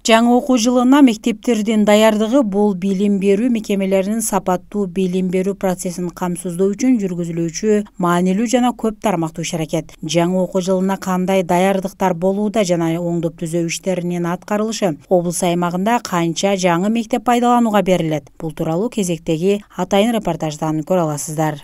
Жаңы окуу жылына мектептердин даярдыгы бул билим берүү мекемелеринин сапаттуу билим берүү процессин камсыздоо үчүн жүргүзүлүүчү маанилүү жана көп тармактуу иш-аракет. Жаңы окуу жылына кандай даярдыктар болууда жана оңдоп түзөө иштеринин аткарылышы, облус аймагында канча жаңы мектеп пайдаланууга берилет? Бул тууралуу кезектеги атайын репортаждан көрө аласыздар.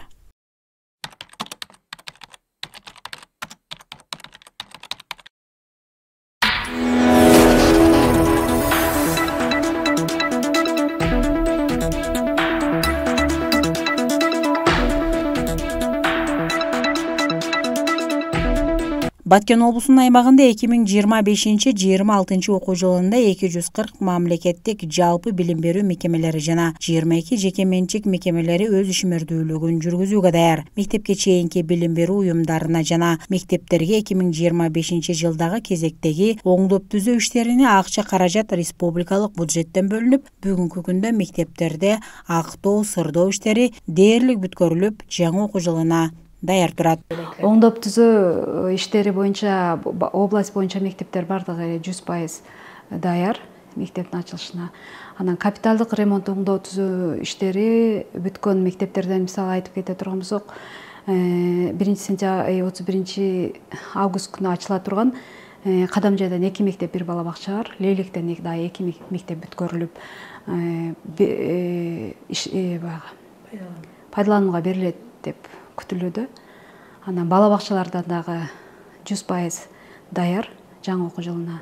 Баткен облусунун аймагында 2025-26 окуу жылында 240 мамлекеттик жалпы билим берүү мекемелери жана 22 жеке менчик мекемелери өз ишмердүүлүгүн жүргүзүүгө даяр. Мектепке чейинки билим берүү уюмдарына жана мектептерге 2025 жылдагы кезектеги оңдоп түзөө иштерине акча каражат республикалык бюджеттен бөлүнүп, бүгүнкү күндө мектептерде актоо, сырдоо иштери дээрлик бүткөрүлүп, жаңы окуу жылына даяр турат. Оңдоп түзөө иштери боюнча область боюнча мектептер бардыгы 100% даяр мектептин ачылышына. Анан капиталдык ремонт оңдоо түзөө иштери бүткөн мектептерден мисал айтып кете турган болсок, 31 август күнү ачыла турган Кадамжайдан 2 мектеп, 1 бала бакча бар. Лейликтен 2 мектеп бүткөрүлүп, пайдаланууга берилет деп күтүлүүдө. Анан бала бакчалардан дагы 100% даяр жаңы окуу жылына.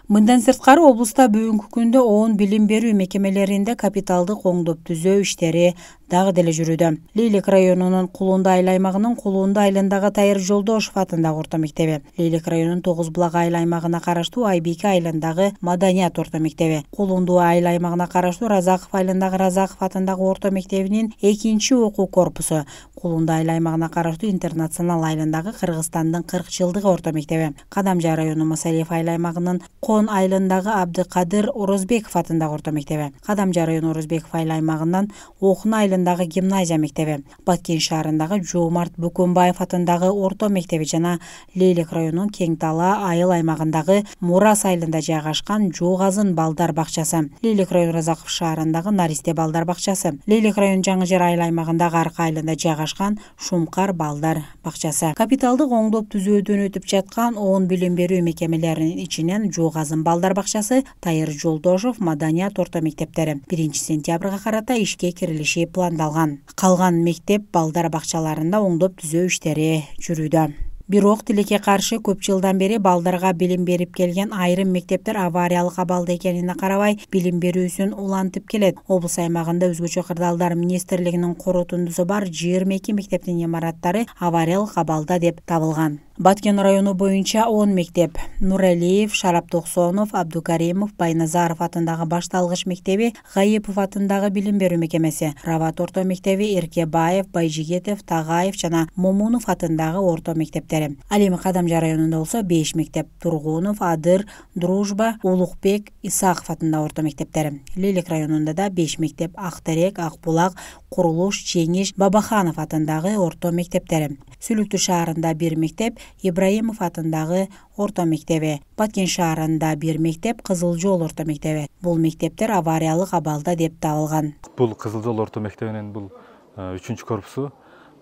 Мындан сырткары облуста бүгүнкү күндө 10 билим берүү мекемелеринде капиталдык оңдоп түзөө иштери дагы деле жүрүүдө. Лейлик районунун Кулунду айыл аймагынын Кулунду айылындагы Тайыр Жолдошов атындагы орто мектеби, Лейлик районунун Тогуз Булак айыл аймагына караштуу Айбике айылындагы Маданият орто мектеби, Кулунду айыл аймагына караштуу Разаков айылындагы Разаков атындагы орто мектебинин 2-чи окуу корпусу, Кулунду айыл аймагына караштуу Интернационал айылындагы Кыргызстандын 40 жылдыгы орто мектеби, Кадамжай районунун Масалиев айыл аймагынын Кон айылындагы Абдыкадыр Орозбеков атындагы орто мектеби, Кадамжай району Орозбеков айыл аймагынан Окуна айылындагы гимназия мектеби, Баткен шаарындагы Жоомарт Бөкөнбаев атындагы орто мектеби жана Лейлик районунун Кеңтала айыл аймагындагы Мурас айылында жайгашкан Жоогазын балдар бакчасы, Лейлик району Разаков шаарындагы Наристе балдар бакчасы, Лейлик району Жаңы Жер айыл аймагындагы Арка айылында жайгашкан Шумкар балдар бакчасы. Капиталдык оңдоп түзөөдөн өтүп жаткан 10 билим берүү мекемелеринин ичинен Жоогазын балдар бакчасы, Тайыр Жолдошов, Маданият орто мектептери 1 сентябрга карата ишке кирилиши пландалган. Калган мектеп балдар бакчаларында оңдоп түзөө иштери жүрүүдө. Бирок тилекке каршы көп жылдан бери балдарга билим берип келген айрым мектептер авариялык абалда экенине карабай билим берүүсүн улантып келет. Облус аймагында өзгөчө кырдаалдар министрлигинин коротундусу бар 22 мектептин имараттары авариялык абалда деп табылган. Баткен району боюнча 10 мектеп: Нуралиев, Шарап Токсонов, Абдукаримов, Байназаров атындагы башталгыч мектеби, Гаипов атындагы билим берүү мекемеси, Рават орто мектеби, Эркебаев, Байжигетов, Тагаев жана Момунов атындагы орто мектептери. Ал эми Кадамжай районунда болсо 5 мектеп: Тургунов, Адыр, Дружба, Улукбек, Исаков атындагы орто мектептери. Лейлик районунда да 5 мектеп: Актерек, Акбулак, Курулуш, Жеңиш, Бабаханов атындагы орто мектептери. Сүлүктү шаарында 1 мектеп, Ибраимов атындагы орто мектеби, Баткен шаарында 1 мектеп, Кызыл Жол орто мектеби. Бул мектептер авариялык абалда деп табылган. Бул Кызыл Жол орто мектебинин бул 3-чү корпусу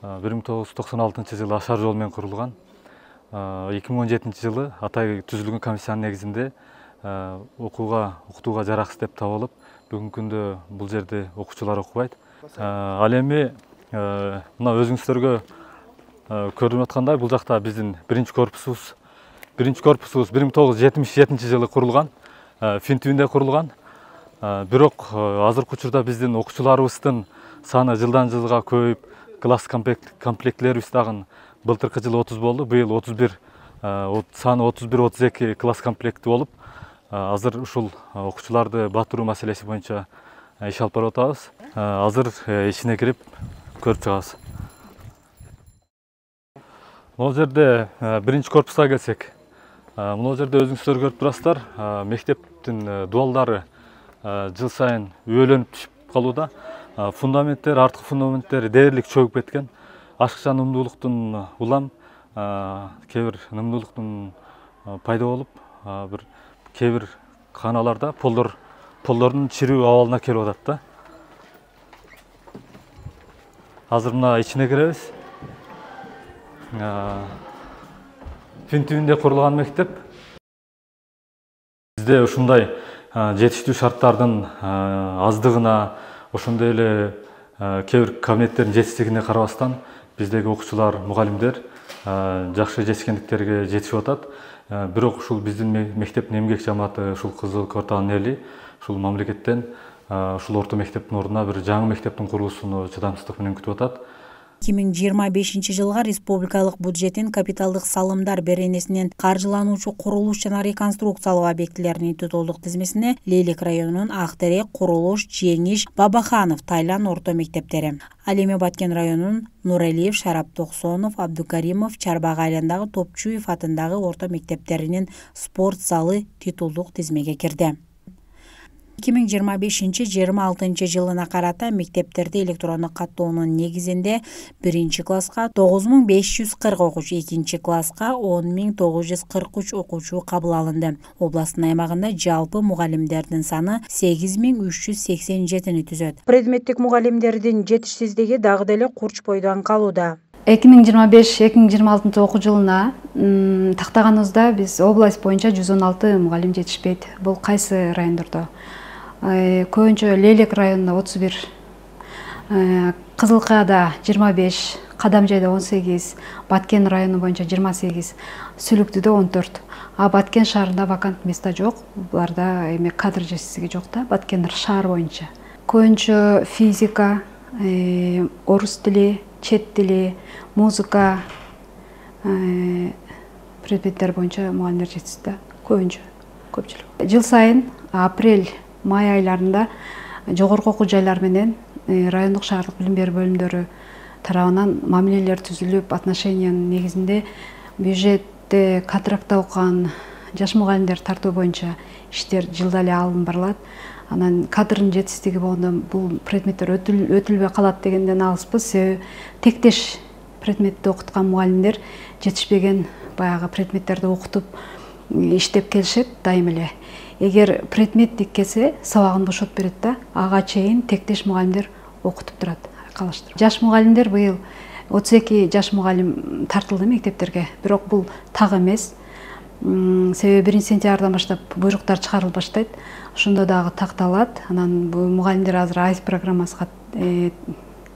1996 жылы ашар жол менен курулган. 2017 жылы атай түзүлгөн комиссиянын негизинде окутууга жараксыз деп табылып, бүгүнкү күндө бул жерде окуучулар окубайт. Ал эми мына өзүңүздөргө көрүнүп аткандай, бул жакта биздин 1-чи корпусубуз 1977 жылы курулган, Фин түбүндө курулган. Бирок азыркы учурда биздин окуучуларыбыздын саны жылдан жылга көбөйүп, класс комплектилерибиз дагы былтыркы жылы 30 болду, быйыл 31, саны 31-32 класс комплекти болуп, азыр ушул окуучуларды батыруу маселеси боюнча иш алып барып атабыз. Азыр ичине кирип көрүп чыгабыз. Могу жерде 1-чи корпуска келсек, могу жерде өзүңүздөр көрүп турасыздар, мектептин дубалдары жыл сайын өөлөнүп түшүп калууда. Фундаменттер, арткы фундаменттери дээрлик чөгүп кеткен. Ашыкча нымдуулуктун улам, кээ бир нымдуулуктун пайда болуп, кээ бир каналарда полдордун чирүү абалына келип атат да. Азыр мына ичине киребиз. Фин түбүндө курулган мектеп. Бизде ушундай жетиштүү шарттардын аздыгына, ошондой эле кээ бир кабинеттердин жетишсиздигине карабастан биздеги окуучулар, мугалимдер жакшы жетишкендиктерге жетишип атат. Бирок ушул биздин мектептин эмгек жамааты, ушул Кызыл Ортанын эли ушул мамлекеттен ушул орто мектептин ордуна бир жаңы мектептин курулуусуну чыдамсыздык менен күтүп атат. 2025 жылга республикалык бюджеттин капиталдык салымдар беренесинен каржылануучу курулуш жана реконструкциялоо объектилеринин тоталдык тизмесине Лейлек районунун Актерек, Курулуш, Жеңиш, Бабаханов, Тайлан орто мектептери. Ал эми Баткен районунун Нуралиев, Шарап Токсонов, Абдукаримов, Чарбак айылындагы Топчуев атындагы орто мектептеринин спорт залы титулдук тизмеге кирди. 2025-26 жылына карата мектептерде электрондук каттоонун негизинде 1-класска 9540 окуучу, 2-класска 10943 окуучу кабыл алынды. Областтын аймагында жалпы мугалимдердин саны 8387-ни түзөт. Предметтик мугалимдердин жетишсиздиги дагы деле курч бойдон калууда. 2025-2026 окуу жылына тактаганыбызда биз область боюнча 116 мугалим жетишпейт. Бул кайсы райондордо? Көбүнчө Лейлек районунда 31, Кызылкаяда 25, Кадамжайда 18, Баткен району боюнча 28, Сүлүктүдө 14. А Баткен шаарында вакант места жок. Буларда эми кадр жетишсиздиги жок да, Баткен шаар боюнча. Көбүнчө физика, орус тили, чет тили, музыка предметтер боюнча мугалимдер жетишсиз да, көпчүлүк. Жыл сайын апрель май айларында жогорку окуу жайлар менен райондук шаардык билим берүү бөлүмдөрү тарабынан мамилелер түзүлүп, отношениянын негизинде бюджетте контрактта окуган жаш мугалимдер тартуу боюнча иштер жылда эле алынып барылат. Анан кадрдын жетишсиздиги болгондо бул предметтер өтүлбөй калат дегенден алыспыз. Себеби тектеш предметти окуткан мугалимдер жетишпеген баягы предметтерди окутуп иштеп келишет дайым эле. Эгер предмет келсе, сабагын бошотуп берет да, ага чейин тектеш мугалимдер окутуп турат, калыштырып. Жаш мугалимдер быйыл 32 жаш мугалим тартылды мектептерге. Бирок бул так эмес. Себеби 1-сентябрдан баштап буйруктар чыгарылып баштайт. Ошондо дагы такталат. Анан бул мугалимдер азыр АИС программасына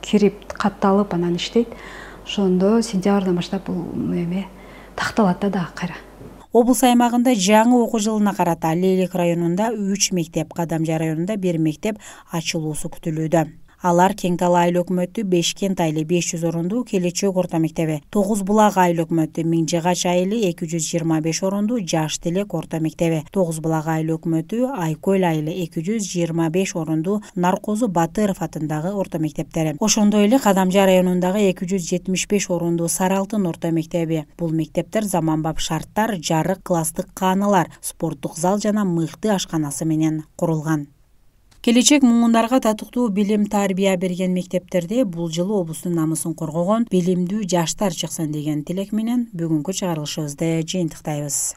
кирип, катталып, анан иштейт. Ошондо сентябрдан баштап бул эме такталат да дагы кайра. Облус аймагында жаңы окуу жылына карата Лейлек районунда 3 мектеп, Кадамжай районунда 1 мектеп ачылуусу күтүлүүдө. Алар Кеңтал айыл өкмөтү Бешкент айылы 500 орундуу Келечек орто мектеби, Тогуз булак айыл өкмөтү Миңжигач айылы 225 орундуу Жаш Тилек орто мектеби, Тогуз булак айыл өкмөтү Айкөл айылы 225 орундуу Наркозу Батыров атындагы орто мектептери. Ошондой эле Кадамжай районундагы 275 орундуу Саралтын орто мектеби. Бул мектептер заманбап шарттар, жарык, класстык кааналар, спорттук зал жана мыкты ашканасы менен курулган. Келечек муңундарга татыктуу билим тарбия берген мектептерде бул жылы облустун намысын коргогон билимдүү жаштар чыксын деген тилек менен бүгүнкү чыгарылышыбызды жыйынтыктайбыз.